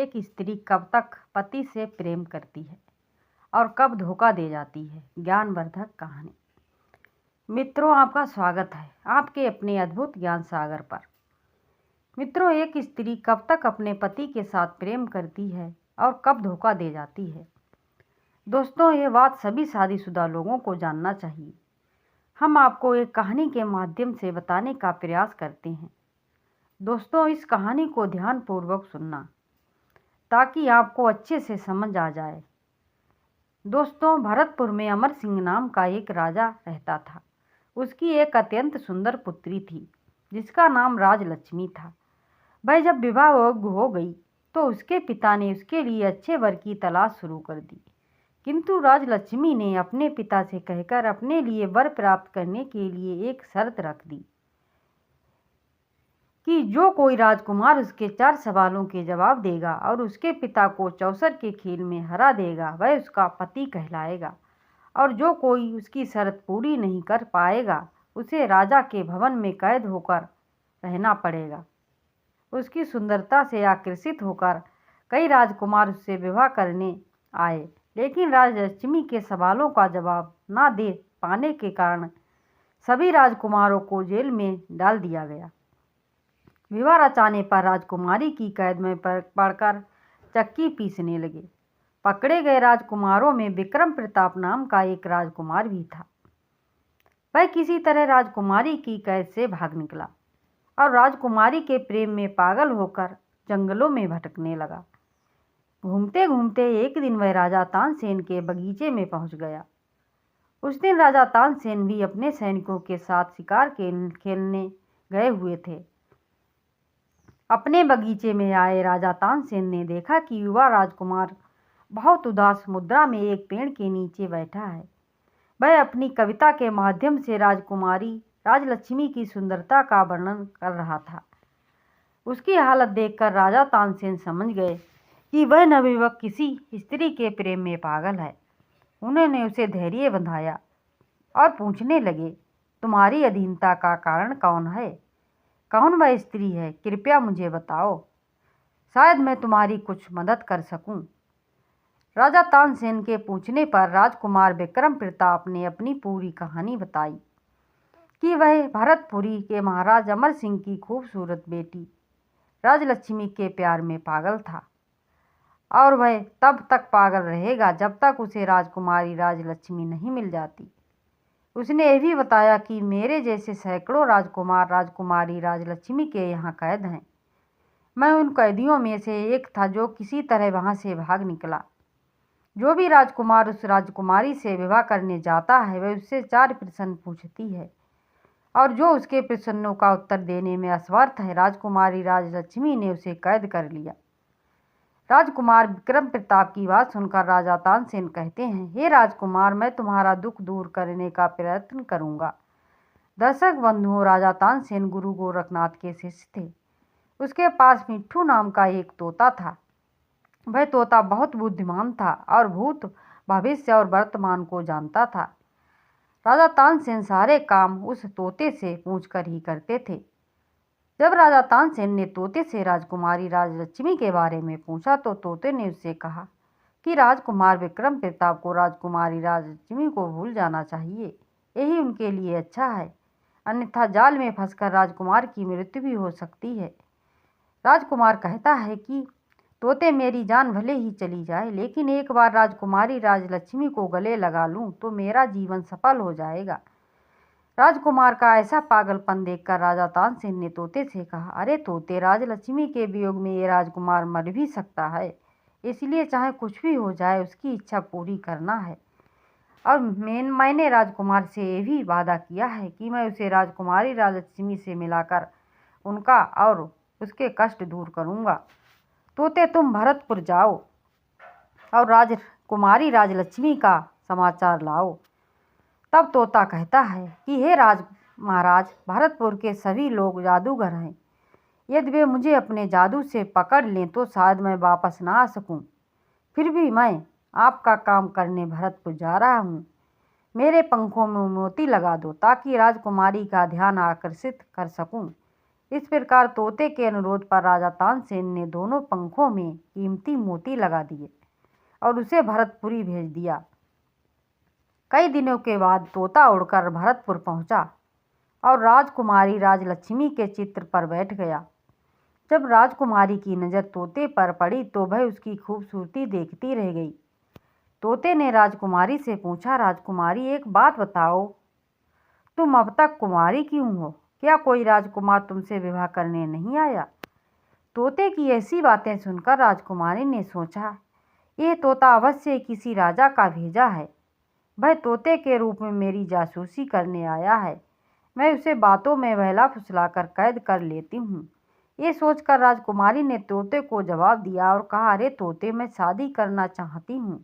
एक स्त्री कब तक पति से प्रेम करती है और कब धोखा दे जाती है। ज्ञानवर्धक कहानी। मित्रों, आपका स्वागत है आपके अपने अद्भुत ज्ञान सागर पर। मित्रों, एक स्त्री कब तक अपने पति के साथ प्रेम करती है और कब धोखा दे जाती है। दोस्तों, ये बात सभी शादीशुदा लोगों को जानना चाहिए। हम आपको एक कहानी के माध्यम से बताने का प्रयास करते हैं। दोस्तों, इस कहानी को ध्यानपूर्वक सुनना ताकि आपको अच्छे से समझ आ जाए। दोस्तों, भरतपुर में अमर सिंह नाम का एक राजा रहता था। उसकी एक अत्यंत सुंदर पुत्री थी जिसका नाम राजलक्ष्मी था। वह जब विवाह योग्य हो गई तो उसके पिता ने उसके लिए अच्छे वर की तलाश शुरू कर दी। किंतु राजलक्ष्मी ने अपने पिता से कहकर अपने लिए वर प्राप्त करने के लिए एक शर्त रख दी कि जो कोई राजकुमार उसके 4 सवालों के जवाब देगा और उसके पिता को चौसर के खेल में हरा देगा वह उसका पति कहलाएगा, और जो कोई उसकी शर्त पूरी नहीं कर पाएगा उसे राजा के भवन में कैद होकर रहना पड़ेगा। उसकी सुंदरता से आकर्षित होकर कई राजकुमार उससे विवाह करने आए, लेकिन राजलक्ष्मी के सवालों का जवाब ना दे पाने के कारण सभी राजकुमारों को जेल में डाल दिया गया। विवाह रचाने पर राजकुमारी की कैद में पड़कर चक्की पीसने लगे। पकड़े गए राजकुमारों में विक्रम प्रताप नाम का एक राजकुमार भी था। वह किसी तरह राजकुमारी की कैद से भाग निकला और राजकुमारी के प्रेम में पागल होकर जंगलों में भटकने लगा। घूमते घूमते एक दिन वह राजा तानसेन के बगीचे में पहुंच गया। उस दिन राजा तानसेन भी अपने सैनिकों के साथ शिकार खेलने गए हुए थे। अपने बगीचे में आए राजा तानसेन ने देखा कि युवा राजकुमार बहुत उदास मुद्रा में एक पेड़ के नीचे बैठा है। वह अपनी कविता के माध्यम से राजकुमारी राजलक्ष्मी की सुंदरता का वर्णन कर रहा था। उसकी हालत देखकर राजा तानसेन समझ गए कि वह नवयुवक किसी स्त्री के प्रेम में पागल है। उन्होंने उसे धैर्य बंधाया और पूछने लगे, तुम्हारी अधीनता का कारण कौन है? कौन वह स्त्री है? कृपया मुझे बताओ, शायद मैं तुम्हारी कुछ मदद कर सकूं। राजा तानसेन के पूछने पर राजकुमार विक्रम प्रताप ने अपनी पूरी कहानी बताई कि वह भरतपुरी के महाराज अमर सिंह की खूबसूरत बेटी राजलक्ष्मी के प्यार में पागल था और वह तब तक पागल रहेगा जब तक उसे राजकुमारी राजलक्ष्मी नहीं मिल जाती। उसने यह भी बताया कि मेरे जैसे सैकड़ों राजकुमार राजकुमारी राजलक्ष्मी के यहाँ कैद हैं। मैं उन कैदियों में से एक था जो किसी तरह वहाँ से भाग निकला। जो भी राजकुमार उस राजकुमारी से विवाह करने जाता है वह उससे 4 प्रश्न पूछती है और जो उसके प्रश्नों का उत्तर देने में असमर्थ है राजकुमारी राजलक्ष्मी ने उसे कैद कर लिया। राजकुमार विक्रम प्रताप की बात सुनकर राजा तानसेन कहते हैं, हे राजकुमार, मैं तुम्हारा दुख दूर करने का प्रयत्न करूंगा। दर्शक बंधुओं, राजा तानसेन गुरु गोरखनाथ के शिष्य थे। उसके पास मिट्ठू नाम का एक तोता था। वह तोता बहुत बुद्धिमान था और भूत, भविष्य और वर्तमान को जानता था। राजा तानसेन सारे काम उस तोते से पूछकर ही करते थे। जब राजा तानसेन ने तोते से राजकुमारी राजलक्ष्मी के बारे में पूछा तो तोते ने उससे कहा कि राजकुमार विक्रम प्रताप को राजकुमारी राजलक्ष्मी को भूल जाना चाहिए, यही उनके लिए अच्छा है, अन्यथा जाल में फंसकर राजकुमार की मृत्यु भी हो सकती है। राजकुमार कहता है कि तोते, मेरी जान भले ही चली जाए लेकिन एक बार राजकुमारी राजलक्ष्मी को गले लगा लूं तो मेरा जीवन सफल हो जाएगा। राजकुमार का ऐसा पागलपन देखकर राजा तानसेन ने तोते से कहा, अरे तोते, राजलक्ष्मी के वियोग में ये राजकुमार मर भी सकता है, इसलिए चाहे कुछ भी हो जाए उसकी इच्छा पूरी करना है। और मैंने राजकुमार से ये भी वादा किया है कि मैं उसे राजकुमारी राजलक्ष्मी से मिलाकर उनका और उसके कष्ट दूर करूँगा। तोते, तुम भरतपुर जाओ और राजकुमारी राजलक्ष्मी का समाचार लाओ। तब तोता कहता है कि हे महाराज, भरतपुर के सभी लोग जादूगर हैं। यदि वे मुझे अपने जादू से पकड़ लें तो शायद मैं वापस ना आ सकूं। फिर भी मैं आपका काम करने भरतपुर जा रहा हूं। मेरे पंखों में मोती लगा दो ताकि राजकुमारी का ध्यान आकर्षित कर सकूं। इस प्रकार तोते के अनुरोध पर राजा तानसेन ने दोनों पंखों में कीमती मोती लगा दिए और उसे भरतपुरी भेज दिया। कई दिनों के बाद तोता उड़कर भरतपुर पहुंचा और राजकुमारी राजलक्ष्मी के चित्र पर बैठ गया। जब राजकुमारी की नज़र तोते पर पड़ी तो वह उसकी खूबसूरती देखती रह गई। तोते ने राजकुमारी से पूछा, राजकुमारी एक बात बताओ, तुम अब तक कुंवारी क्यों हो? क्या कोई राजकुमार तुमसे विवाह करने नहीं आया? तोते की ऐसी बातें सुनकर राजकुमारी ने सोचा, यह तोता अवश्य किसी राजा का भेजा है। वह तोते के रूप में मेरी जासूसी करने आया है। मैं उसे बातों में बहला फुसलाकर कैद कर लेती हूँ। ये सोचकर राजकुमारी ने तोते को जवाब दिया और कहा, अरे तोते, मैं शादी करना चाहती हूँ।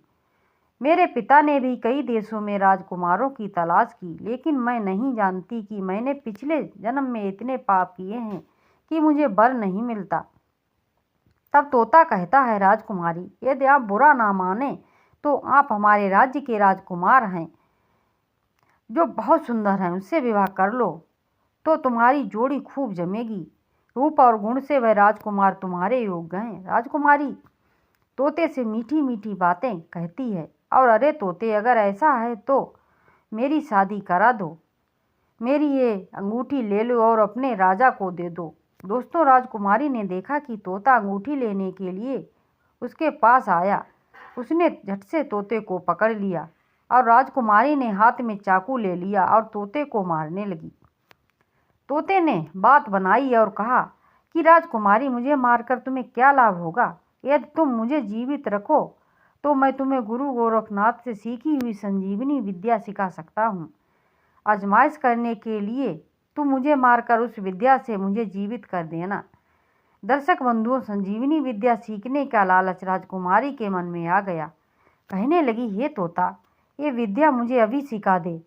मेरे पिता ने भी कई देशों में राजकुमारों की तलाश की, लेकिन मैं नहीं जानती कि मैंने पिछले जन्म में इतने पाप किए हैं कि मुझे वर नहीं मिलता। तब तोता कहता है, राजकुमारी, यदि आप बुरा ना माने तो आप हमारे राज्य के राजकुमार हैं जो बहुत सुंदर हैं, उससे विवाह कर लो तो तुम्हारी जोड़ी खूब जमेगी। रूप और गुण से वह राजकुमार तुम्हारे योग्य हैं। राजकुमारी तोते से मीठी मीठी बातें कहती है और अरे तोते, अगर ऐसा है तो मेरी शादी करा दो। मेरी ये अंगूठी ले लो और अपने राजा को दे दो। दोस्तों, राजकुमारी ने देखा कि तोता अंगूठी लेने के लिए उसके पास आया। उसने झट से तोते को पकड़ लिया और राजकुमारी ने हाथ में चाकू ले लिया और तोते को मारने लगी। तोते ने बात बनाई और कहा कि राजकुमारी, मुझे मारकर तुम्हें क्या लाभ होगा? यदि तुम मुझे जीवित रखो तो मैं तुम्हें गुरु गोरखनाथ से सीखी हुई संजीवनी विद्या सिखा सकता हूँ। आजमाइश करने के लिए तुम मुझे मारकर उस विद्या से मुझे जीवित कर देना। दर्शक बंधुओं, संजीवनी विद्या सीखने का लालच राजकुमारी के मन में आ गया। कहने लगी, हे तोता, ये विद्या मुझे अभी सिखा दे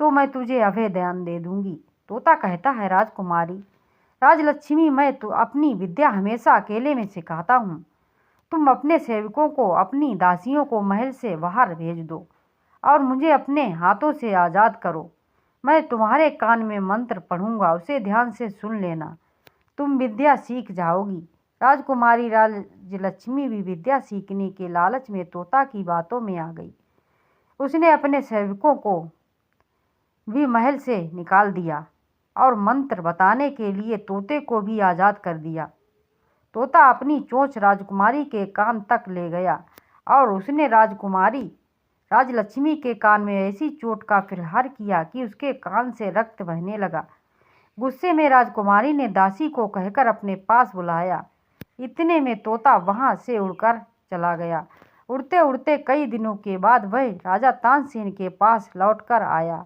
तो मैं तुझे अभय दान दे दूंगी। तोता कहता है, राजकुमारी राजलक्ष्मी, मैं तो अपनी विद्या हमेशा अकेले में सिखाता हूँ। तुम अपने सेवकों को, अपनी दासियों को महल से बाहर भेज दो और मुझे अपने हाथों से आज़ाद करो। मैं तुम्हारे कान में मंत्र पढ़ूंगा, उसे ध्यान से सुन लेना, तुम विद्या सीख जाओगी। राजकुमारी राजलक्ष्मी भी विद्या सीखने के लालच में तोता की बातों में आ गई। उसने अपने सेवकों को भी महल से निकाल दिया और मंत्र बताने के लिए तोते को भी आज़ाद कर दिया। तोता अपनी चोंच राजकुमारी के कान तक ले गया और उसने राजकुमारी राजलक्ष्मी के कान में ऐसी चोट का प्रहार किया कि उसके कान से रक्त बहने लगा। गुस्से में राजकुमारी ने दासी को कहकर अपने पास बुलाया। इतने में तोता वहां से उड़कर चला गया। उड़ते उड़ते कई दिनों के बाद वह राजा तानसेन के पास लौटकर आया।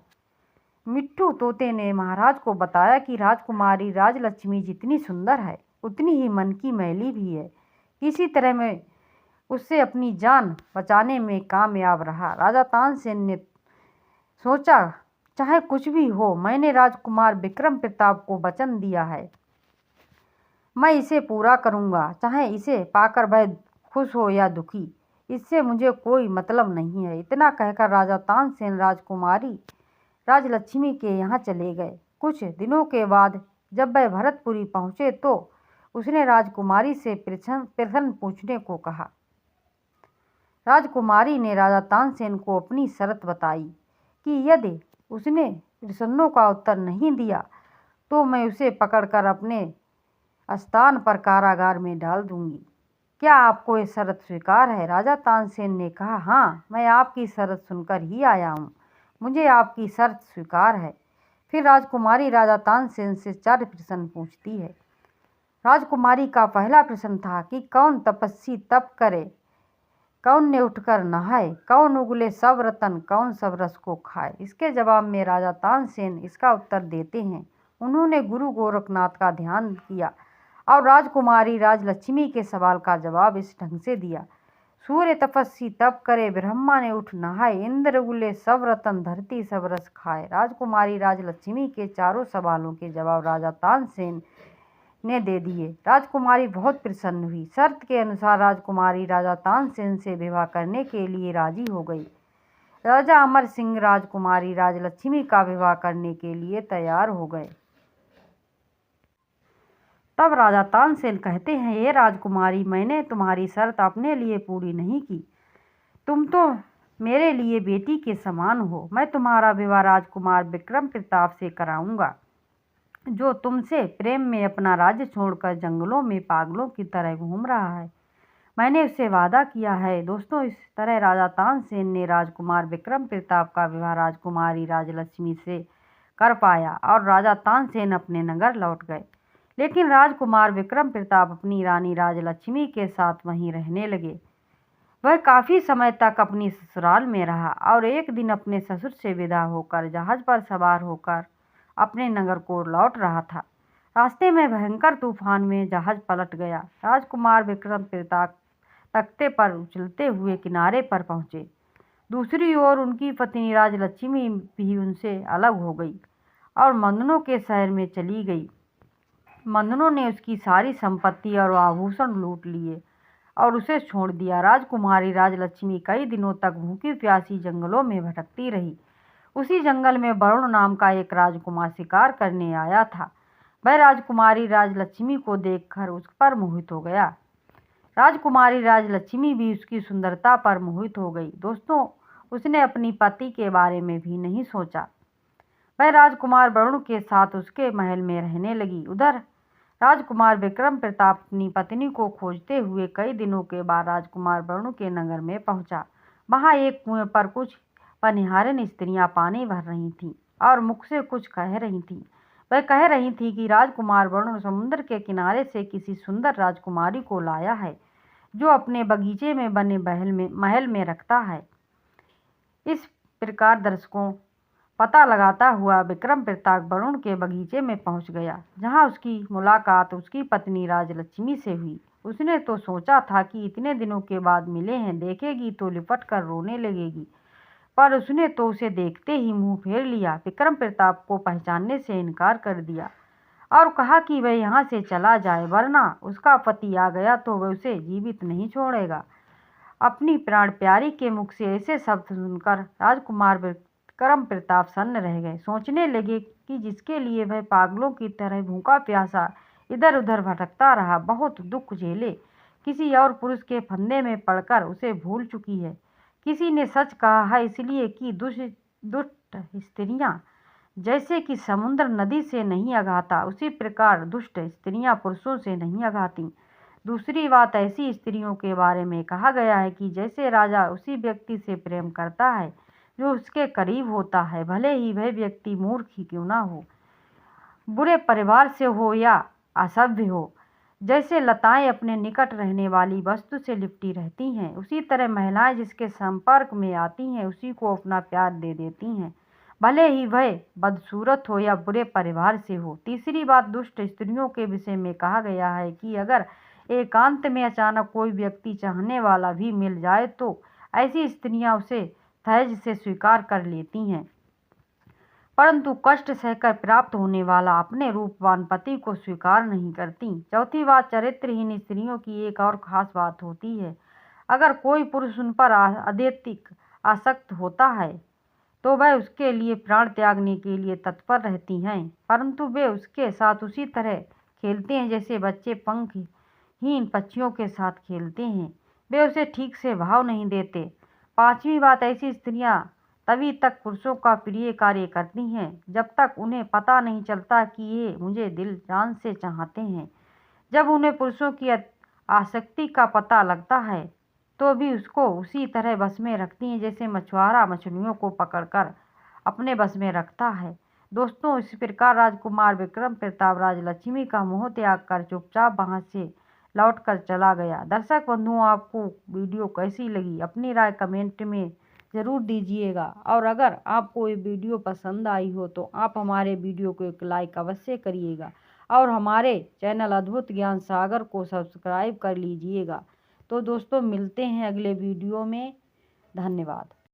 मिट्ठू तोते ने महाराज को बताया कि राजकुमारी राजलक्ष्मी जितनी सुंदर है उतनी ही मन की मैली भी है। किसी तरह मैं उससे अपनी जान बचाने में कामयाब रहा। राजा तानसेन ने सोचा, चाहे कुछ भी हो, मैंने राजकुमार विक्रम प्रताप को वचन दिया है, मैं इसे पूरा करूंगा। चाहे इसे पाकर वह खुश हो या दुखी, इससे मुझे कोई मतलब नहीं है। इतना कहकर राजा तानसेन राजकुमारी राजलक्ष्मी के यहाँ चले गए। कुछ दिनों के बाद जब वह भरतपुरी पहुँचे तो उसने राजकुमारी से प्रश्न पूछने को कहा। राजकुमारी ने राजा तानसेन को अपनी शर्त बताई कि यदि उसने प्रश्नों का उत्तर नहीं दिया तो मैं उसे पकड़कर अपने स्थान पर कारागार में डाल दूंगी। क्या आपको ये शर्त स्वीकार है? राजा तानसेन ने कहा, हाँ, मैं आपकी शर्त सुनकर ही आया हूँ, मुझे आपकी शर्त स्वीकार है। फिर राजकुमारी राजा तानसेन से 4 प्रश्न पूछती है। राजकुमारी का पहला प्रश्न था कि कौन तपस्वी तप करे, कौन ने उठकर नहाए, कौन उगले सब रतन, कौन सब रस को खाए। इसके जवाब में राजा तानसेन इसका उत्तर देते हैं, उन्होंने गुरु गोरखनाथ का ध्यान किया और राजकुमारी राजलक्ष्मी के सवाल का जवाब इस ढंग से दिया। सूर्य तपस्वी तप करे, ब्रह्मा ने उठ नहाए, इंद्र उगले सब रतन, धरती सब रस खाए। राजकुमारी राजलक्ष्मी के चारों सवालों के जवाब राजा तानसेन ने दे दिए। राजकुमारी बहुत प्रसन्न हुई। शर्त के अनुसार राजकुमारी राजा तानसेन से विवाह करने के लिए राजी हो गई। राजा अमर सिंह राजकुमारी राजलक्ष्मी का विवाह करने के लिए तैयार हो गए। तब राजा तानसेन कहते हैं, ये राजकुमारी, मैंने तुम्हारी शर्त अपने लिए पूरी नहीं की। तुम तो मेरे लिए बेटी के समान हो। मैं तुम्हारा विवाह राजकुमार विक्रम प्रताप से कराऊंगा, जो तुमसे प्रेम में अपना राज्य छोड़कर जंगलों में पागलों की तरह घूम रहा है। मैंने उससे वादा किया है। दोस्तों, इस तरह राजा तानसेन ने राजकुमार विक्रम प्रताप का विवाह राजकुमारी राजलक्ष्मी से कर पाया और राजा तानसेन अपने नगर लौट गए। लेकिन राजकुमार विक्रम प्रताप अपनी रानी राजलक्ष्मी के साथ वहीं रहने लगे। वह काफ़ी समय तक अपनी ससुराल में रहा और एक दिन अपने ससुर से विदा होकर जहाज पर सवार होकर अपने नगर को लौट रहा था। रास्ते में भयंकर तूफान में जहाज पलट गया। राजकुमार विक्रम प्रताप तख्ते पर उछलते हुए किनारे पर पहुंचे। दूसरी ओर उनकी पत्नी राजलक्ष्मी भी उनसे अलग हो गई और मंदनों के शहर में चली गई। मंदनों ने उसकी सारी संपत्ति और आभूषण लूट लिए और उसे छोड़ दिया। राजकुमारी राजलक्ष्मी कई दिनों तक भूखी प्यासी जंगलों में भटकती रही। उसी जंगल में वरुण नाम का एक राजकुमार शिकार करने आया था। वह राजकुमारी राजलक्ष्मी को देखकर उस पर मोहित हो गया। राजकुमारी राजलक्ष्मी भी उसकी सुंदरता पर मोहित हो गई। दोस्तों, उसने अपनी पति के बारे में भी नहीं सोचा। वह राजकुमार वरुण के साथ उसके महल में रहने लगी। उधर राजकुमार विक्रम प्रताप अपनी पत्नी को खोजते हुए कई दिनों के बाद राजकुमार वरुण के नगर में पहुंचा। वहां एक कुएं पर कुछ पनिहारिन स्त्रियां पानी भर रही थीं और मुख से कुछ कह रही थीं। वह कह रही थी कि राजकुमार वरुण समुद्र के किनारे से किसी सुंदर राजकुमारी को लाया है, जो अपने बगीचे में बने महल में रखता है। इस प्रकार दर्शकों, पता लगाता हुआ विक्रम प्रताप वरुण के बगीचे में पहुंच गया, जहां उसकी मुलाकात उसकी पत्नी राजलक्ष्मी से हुई। उसने तो सोचा था कि इतने दिनों के बाद मिले हैं, देखेगी तो लिपट कर रोने लगेगी, पर उसने तो उसे देखते ही मुंह फेर लिया। विक्रम प्रताप को पहचानने से इनकार कर दिया और कहा कि वह यहाँ से चला जाए, वरना उसका पति आ गया तो वह उसे जीवित नहीं छोड़ेगा। अपनी प्राण प्यारी के मुख से ऐसे शब्द सुनकर राजकुमार विक्रम प्रताप सन्न रह गए। सोचने लगे कि जिसके लिए वह पागलों की तरह भूखा प्यासा इधर उधर भटकता रहा, बहुत दुख झेले, किसी और पुरुष के फंदे में पड़कर उसे भूल चुकी है। किसी ने सच कहा है इसलिए कि दुष्ट स्त्रियां जैसे कि समुद्र नदी से नहीं अघाता, उसी प्रकार दुष्ट स्त्रियां पुरुषों से नहीं अघाती। दूसरी बात, ऐसी स्त्रियों के बारे में कहा गया है कि जैसे राजा उसी व्यक्ति से प्रेम करता है जो उसके करीब होता है, भले ही वह व्यक्ति मूर्ख ही क्यों ना हो, बुरे परिवार से हो या असभ्य हो। जैसे लताएं अपने निकट रहने वाली वस्तु से लिपटी रहती हैं, उसी तरह महिलाएं जिसके संपर्क में आती हैं उसी को अपना प्यार दे देती हैं, भले ही वह बदसूरत हो या बुरे परिवार से हो। तीसरी बात, दुष्ट स्त्रियों के विषय में कहा गया है कि अगर एकांत में अचानक कोई व्यक्ति चाहने वाला भी मिल जाए तो ऐसी स्त्रियां उसे सहज से स्वीकार कर लेती हैं, परंतु कष्ट सहकर प्राप्त होने वाला अपने रूपवान पति को स्वीकार नहीं करती। चौथी बात, चरित्रहीन स्त्रियों की एक और खास बात होती है। अगर कोई पुरुष उन पर अत्यधिक आसक्त होता है तो वह उसके लिए प्राण त्यागने के लिए तत्पर रहती हैं, परंतु वे उसके साथ उसी तरह खेलते हैं जैसे बच्चे पंखहीन पक्षियों के साथ खेलते हैं। वे उसे ठीक से भाव नहीं देते। पांचवी बात, ऐसी स्त्रियां तभी तक पुरुषों का प्रिय कार्य करती हैं जब तक उन्हें पता नहीं चलता कि ये मुझे दिल जान से चाहते हैं। जब उन्हें पुरुषों की आसक्ति का पता लगता है तो भी उसको उसी तरह बस में रखती हैं जैसे मछुआरा मछलियों को पकड़कर अपने बस में रखता है। दोस्तों, इस प्रकार राजकुमार विक्रम प्रताप राजलक्ष्मी का मोह त्याग कर चुपचाप वहां से लौट कर चला गया। दर्शक बंधुओं, आपको वीडियो कैसी लगी अपनी राय कमेंट में ज़रूर दीजिएगा, और अगर आपको ये वीडियो पसंद आई हो तो आप हमारे वीडियो को एक लाइक अवश्य करिएगा और हमारे चैनल अद्भुत ज्ञान सागर को सब्सक्राइब कर लीजिएगा। तो दोस्तों, मिलते हैं अगले वीडियो में। धन्यवाद।